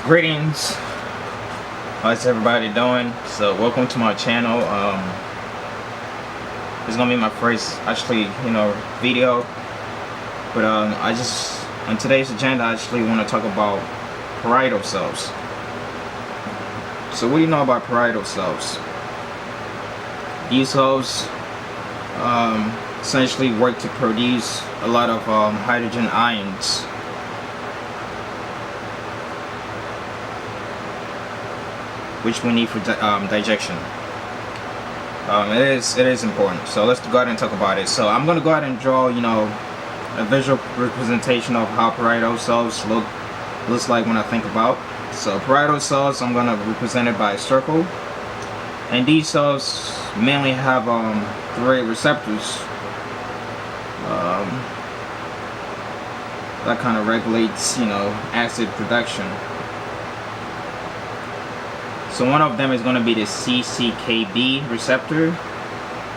Greetings, how's everybody doing? So welcome to my channel. This is gonna be my first video, but on today's agenda I actually want to talk about parietal cells. So what do you know about parietal cells? These cells essentially work to produce a lot of hydrogen ions, which we need for digestion. It is important. So let's go ahead and talk about it. So I'm gonna go ahead and draw, a visual representation of how parietal cells looks like when I think about. So parietal cells, I'm gonna represent it by a circle, and these cells mainly have 3 receptors that kind of regulates, acid production. So one of them is going to be the CCKB receptor.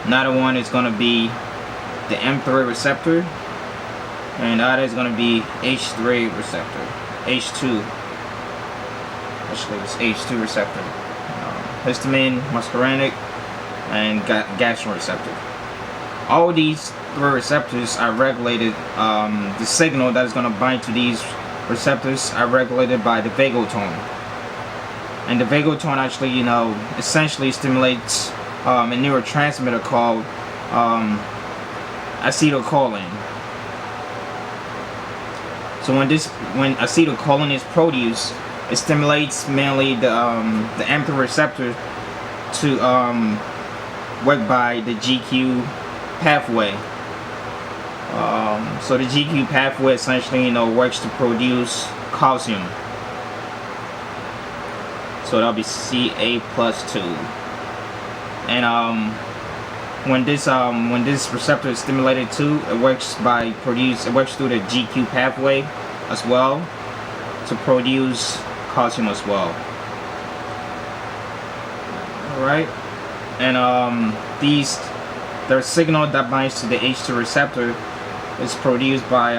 Another one is going to be the M3 receptor. And the other is going to be H3 receptor. H2. Actually, it's H2 receptor. Histamine, muscarinic, and gastrin receptor. All these 3 receptors are regulated. The signal that is going to bind to these receptors are regulated by the vagal tone. And the vagal tone actually, essentially stimulates a neurotransmitter called acetylcholine. So when acetylcholine is produced, it stimulates mainly the M3 receptor to work by the GQ pathway. So the GQ pathway essentially, works to produce calcium. So that'll be Ca+2. And when this receptor is stimulated too, it works through the GQ pathway as well to produce calcium as well. Alright. And the signal that binds to the H2 receptor is produced by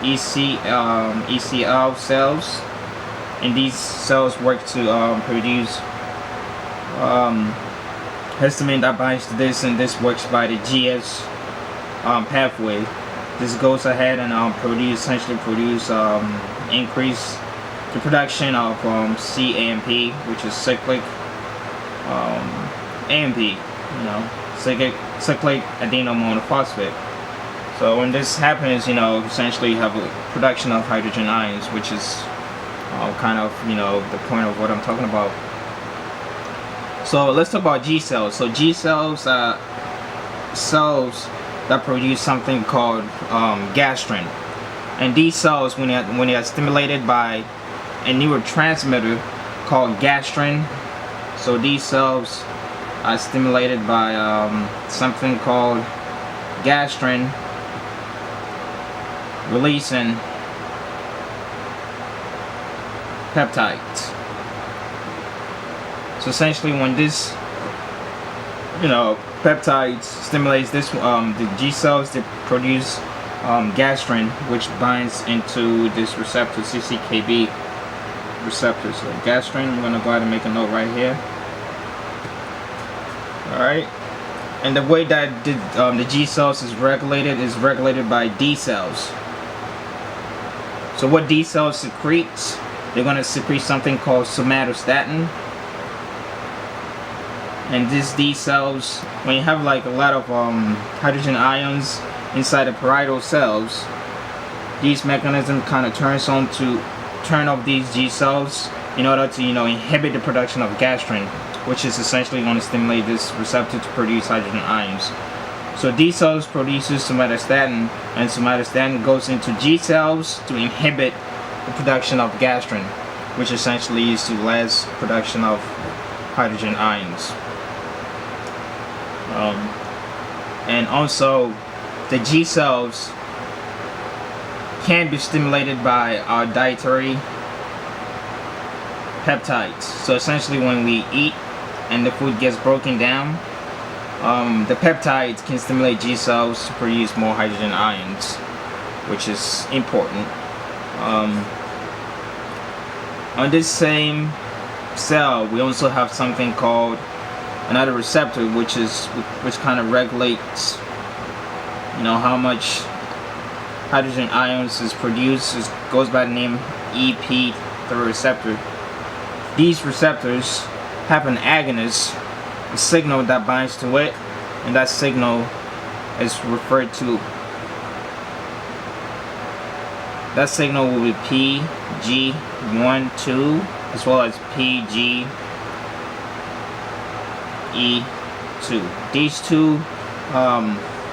ECL cells. And these cells work to produce histamine that binds to this, and this works by the GS pathway. This goes ahead and essentially produce increase the production of CAMP, which is cyclic AMP, cyclic adenyl-monophosphate. So when this happens, essentially you have a production of hydrogen ions, which is kind of the point of what I'm talking about. So let's talk about G cells. So G cells are cells that produce something called gastrin, and these cells, when they are stimulated by a neurotransmitter called gastrin, so these cells are stimulated by something called gastrin, releasing peptides. So essentially, when this peptides stimulates this the G cells, they produce gastrin, which binds into this receptor, CCKB receptor. So gastrin, I'm gonna go ahead and make a note right here. Alright, and the way that the G cells is regulated by D cells. So what D cells secretes, they're going to secrete something called somatostatin. And these D cells, when you have a lot of hydrogen ions inside the parietal cells, these mechanism kind of turns on to turn off these G cells in order to inhibit the production of gastrin, which is essentially going to stimulate this receptor to produce hydrogen ions. So D cells produces somatostatin, and somatostatin goes into G cells to inhibit the production of gastrin, which essentially leads to less production of hydrogen ions. And also, the G cells can be stimulated by our dietary peptides. So essentially, when we eat and the food gets broken down, the peptides can stimulate G cells to produce more hydrogen ions, which is important. On this same cell, we also have something called another receptor, which kind of regulates, how much hydrogen ions is produced. It goes by the name EP3 receptor. These receptors have an agonist, a signal that binds to it, and that signal is referred to. That signal will be PG12 as well as PGE2. These two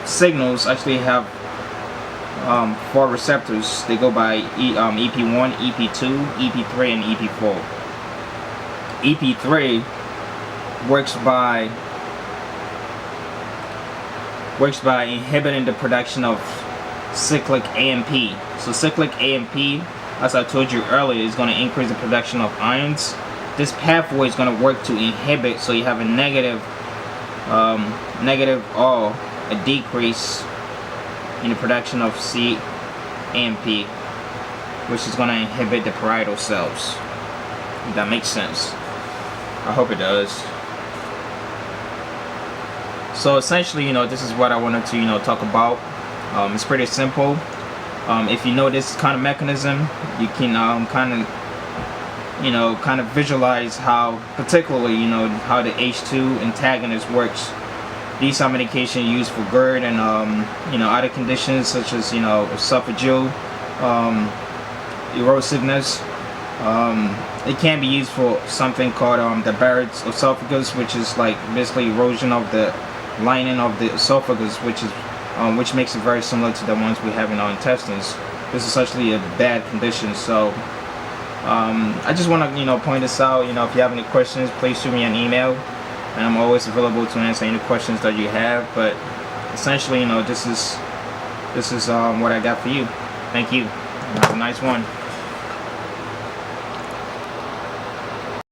signals actually have 4 receptors. They go by EP1, EP2, EP3, and EP4. EP3 works by inhibiting the production of cyclic AMP. So cyclic AMP, as I told you earlier, is going to increase the production of ions. This pathway is going to work to inhibit, so you have a negative or a decrease in the production of CAMP, which is going to inhibit the parietal cells. If that makes sense. I hope it does. So essentially, this is what I wanted to, talk about. It's pretty simple. If you know this kind of mechanism, you can kind of visualize how, particularly, how the H2 antagonist works. These are medications used for GERD and other conditions such as esophageal erosiveness. It can be used for something called the Barrett's esophagus, which is like basically erosion of the lining of the esophagus, which makes it very similar to the ones we have in our intestines. This is actually a bad condition. So I just want to point this out. If you have any questions, please shoot me an email, and I'm always available to answer any questions that you have. But essentially, this is what I got for you. Thank you. Have a nice one.